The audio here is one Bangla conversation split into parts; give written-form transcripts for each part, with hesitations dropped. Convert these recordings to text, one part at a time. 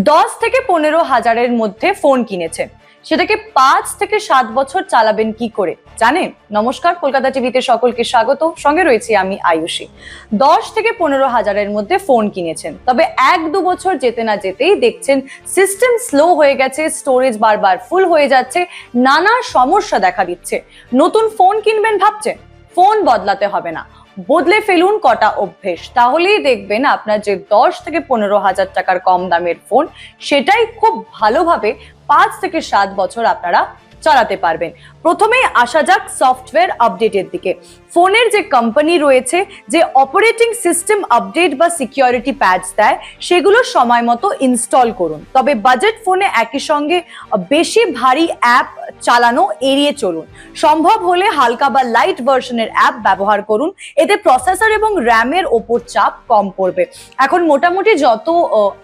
10 থেকে 15,000-এর মধ্যে ফোন কিনেছেন, সেটাকে 5 থেকে 7 বছর চালাবেন কি করে জানেন? নমস্কার, কলকাতা টিভিতে সকলকে স্বাগত। সঙ্গে রয়েছি আমি আয়ুষী। 10 থেকে 15,000-এর মধ্যে ফোন কিনেছেন, তবে 1-2 বছর যেতে না যেতেই দেখছেন সিস্টেম স্লো হয়ে গেছে, স্টোরেজ বারবার ফুল হয়ে যাচ্ছে, নানা সমস্যা দেখা দিচ্ছে। নতুন ফোন কিনবেন ভাবছেন? ফোন বদলাতে হবে না, বদলে ফেলুন কটা অভ্যেস, তাহলেই দেখবেন আপনার যে 10 থেকে 15,000 টাকার কম দামের ফোন, সেটাই খুব ভালোভাবে 5 থেকে 7 বছর আপনারা চালাতে পারবেন। প্রথমেই আসা যাক সফটওয়্যার আপডেটের দিকে। ফোনের যে কোম্পানি রয়েছে, যে অপারেটিং সিস্টেম আপডেট বা সিকিউরিটি প্যাচ দেয়, সেগুলো সময় মতো ইনস্টল করুন। তবে বাজেট ফোনে একই সঙ্গে বেশি ভারী অ্যাপ চালানো এড়িয়ে চলুন। সম্ভব হলে হালকা বা লাইট ভার্সনের অ্যাপ ব্যবহার করুন, এতে প্রসেসর এবং র্যামের ওপর চাপ কম পড়বে। এখন মোটামুটি যত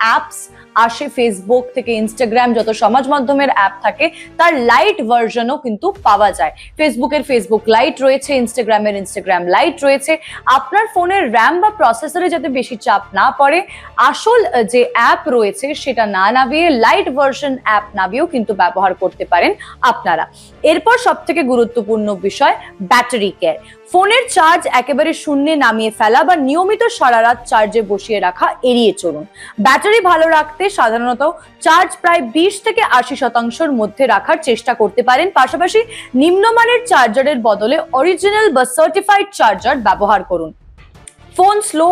অ্যাপস আসে, ফেসবুক থেকে ইনস্টাগ্রাম, যত সমাজ মাধ্যমের অ্যাপ থাকে, তার লাইট ভার্সনও কিন্তু পাওয়া যায়। ফেসবুকের ফেসবুক লাইট রয়েছে, ইনস্টাগ্রামের ইনস্টাগ্রাম লাইট রয়েছে। আপনার ফোনের র্যাম বা প্রসেসরে যাতে বেশি চাপ না পড়ে, আসল যে অ্যাপ রয়েছে সেটা না নামিয়ে লাইট ভার্সন অ্যাপ নামিয়েও কিন্তু ব্যবহার করতে পারেন আপনারা। এরপর সব থেকে গুরুত্বপূর্ণ বিষয় ব্যাটারি কেয়ার। ফোনের চার্জ একেবারে শূন্যে নামিয়ে ফেলা বা নিয়মিত সারা রাত চার্জে বসিয়ে রাখা এড়িয়ে চলুন। ব্যাটারি ভালো রাখতে সাধারণত চার্জ প্রায় 20 থেকে 80% মধ্যে রাখার চেষ্টা করতে পারেন। পাশাপাশি নিম্নমানের চার্জারের বদলে অরিজিনাল বা সার্টিফাইড চার্জার ব্যবহার করুন। ফোন স্লো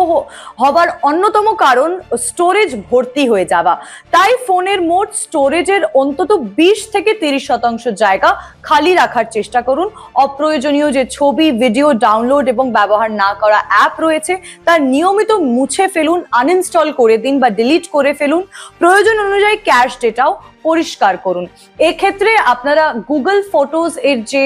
হবার অন্যতম কারণ স্টোরেজ ভর্তি হয়ে যাওয়া, তাই ফোনের মোট স্টোরেজের অন্তত 20 থেকে 30% জায়গা খালি রাখার চেষ্টা করুন। অপ্রয়োজনীয় যে ছবি, ভিডিও ডাউনলোড এবং ব্যবহার না করা অ্যাপ রয়েছে, তার নিয়মিত মুছে ফেলুন, আনইনস্টল করে দিন বা ডিলিট করে ফেলুন। প্রয়োজন অনুযায়ী ক্যাশ ডেটাও পরিষ্কার করুন। এক্ষেত্রে আপনারা গুগল ফটোজ এর যে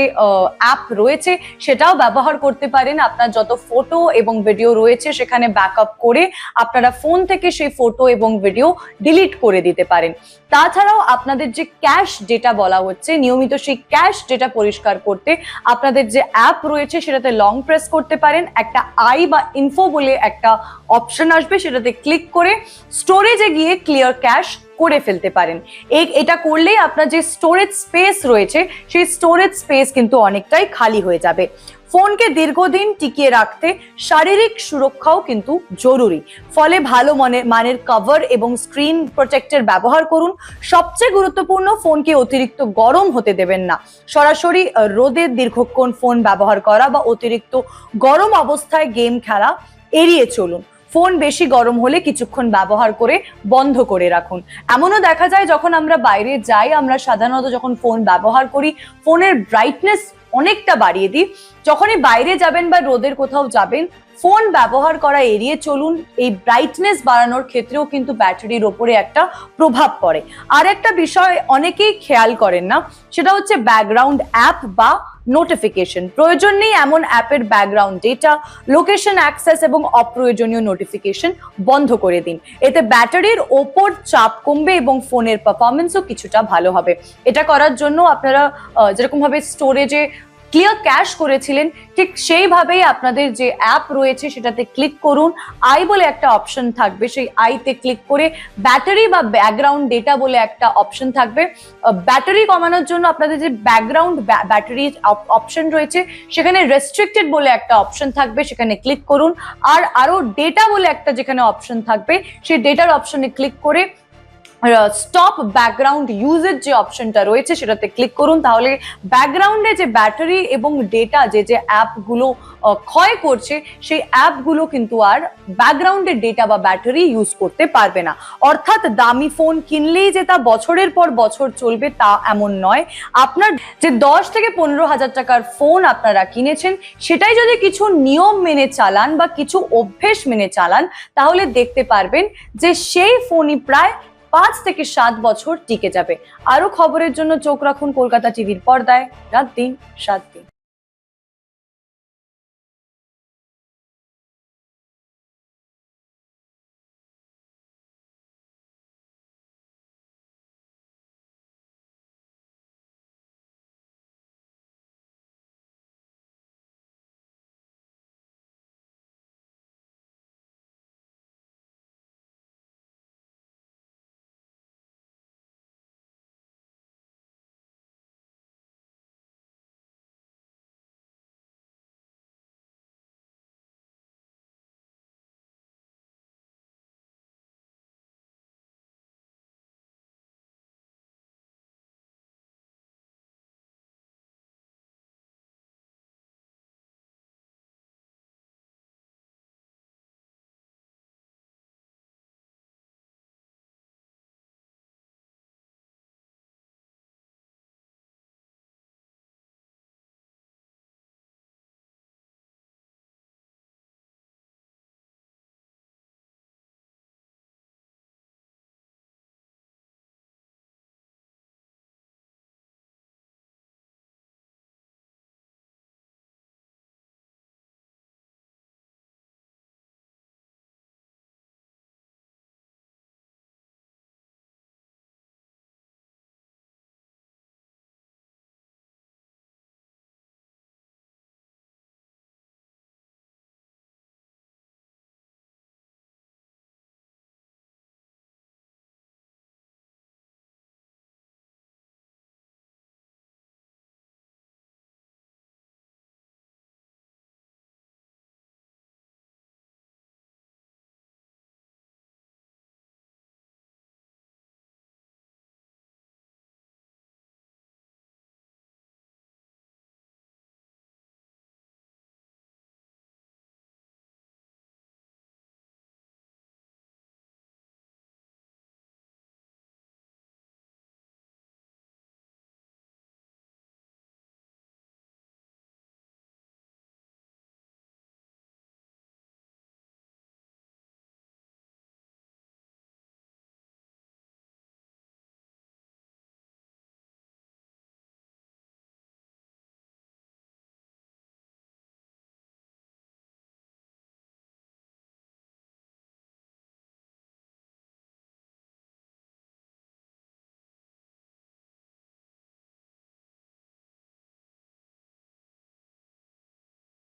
অ্যাপ রয়েছে সেটাও ব্যবহার করতে পারেন। আপনার যত ফটো এবং ভিডিও রয়েছে সেখানে ব্যাকআপ করে আপনারা ফোন থেকে সেই ফটো এবং ভিডিও ডিলিট করে দিতে পারেন। তাছাড়াও আপনাদের যে ক্যাশ ডেটা বলা হচ্ছে, নিয়মিত সেই ক্যাশ ডেটা পরিষ্কার করতে আপনাদের যে অ্যাপ রয়েছে সেটাতে লং প্রেস করতে পারেন। একটা আই বা ইনফো বলে একটা অপশন আসবে, সেটাতে ক্লিক করে স্টোরেজে গিয়ে ক্লিয়ার ক্যাশ করে ফেলতে পারেন। এটা করলেই আপনার যে স্টোরেজ স্পেস রয়েছে, সেই স্টোরেজ স্পেস কিন্তু অনেকটাই খালি হয়ে যাবে। ফোনকে দীর্ঘদিন টিকিয়ে রাখতে শারীরিক সুরক্ষাও কিন্তু জরুরি, ফলে ভালো মানের কভার এবং স্ক্রিন প্রোটেক্টর ব্যবহার করুন। সবচেয়ে গুরুত্বপূর্ণ, ফোনকে অতিরিক্ত গরম হতে দেবেন না। সরাসরি রোদে দীর্ঘক্ষণ ফোন ব্যবহার করা বা অতিরিক্ত গরম অবস্থায় গেম খেলা এড়িয়ে চলুন। ফোন বেশি গরম হলে কিছুক্ষণ ব্যবহার করে বন্ধ করে রাখুন। এমনও দেখা যায় যখন আমরা বাইরে যাই, আমরা সাধারণত যখন ফোন ব্যবহার করি, ফোনের ব্রাইটনেস অনেকটা বাড়িয়ে দিই। যখনই বাইরে যাবেন বা রোদের কোথাও যাবেন, ফোন ব্যবহার করা এড়িয়ে চলুন। এই ব্রাইটনেস বাড়ানোর ক্ষেত্রেও কিন্তু ব্যাটারির ওপরে একটা প্রভাব পড়ে। আর একটা বিষয় অনেকেই খেয়াল করেন না, সেটা হচ্ছে ব্যাকগ্রাউন্ড অ্যাপ বা নোটিফিকেশন। প্রয়োজন নেই এমন অ্যাপের ব্যাকগ্রাউন্ড ডেটা, লোকেশন অ্যাক্সেস এবং অপ্রয়োজনীয় নোটিফিকেশন বন্ধ করে দিন। এতে ব্যাটারির ওপর চাপ কমবে এবং ফোনের পারফরমেন্সও কিছুটা ভালো হবে। এটা করার জন্য আপনারা যেরকম ভাবে স্টোরেজে ক্লিয়ার ক্যাশ করেছিলেন, ঠিক সেইভাবেই আপনাদের যে অ্যাপ রয়েছে সেটাতে ক্লিক করুন। আই বলে একটা অপশন থাকবে, সেই আইতে ক্লিক করে ব্যাটারি বা ব্যাকগ্রাউন্ড ডেটা বলে একটা অপশন থাকবে। ব্যাটারি কমানোর জন্য আপনাদের যে ব্যাকগ্রাউন্ড ব্যাটারি অপশন রয়েছে, সেখানে রেস্ট্রিক্টেড বলে একটা অপশন থাকবে, সেখানে ক্লিক করুন। আর আরো ডেটা বলে একটা যেখানে অপশন থাকবে, সেই ডেটার অপশনে ক্লিক করে স্টপ ব্যাকগ্রাউন্ড ইউজের যে অপশনটা রয়েছে সেটাতে ক্লিক করুন। তাহলে ব্যাকগ্রাউন্ডে যে ব্যাটারি এবং ডেটা যে অ্যাপগুলো ক্ষয় করছে, সেই অ্যাপগুলো কিন্তু আর ব্যাকগ্রাউন্ডের ডেটা বা ব্যাটারি ইউজ করতে পারবে না। অর্থাৎ দামি ফোন কিনলেই যে তা বছরের পর বছর চলবে তা এমন নয়। আপনার যে 10 থেকে 15,000 টাকার ফোন আপনারা কিনেছেন, সেটাই যদি কিছু নিয়ম মেনে চালান বা কিছু অভ্যেস মেনে চালান, তাহলে দেখতে পারবেন যে সেই ফোনই প্রায় 5 থেকে 7 বছর টিকে যাবে। আরো খবরের জন্য চোখ রাখুন কলকাতা টিভির পর্দায়, রাত দিন 7 দিন।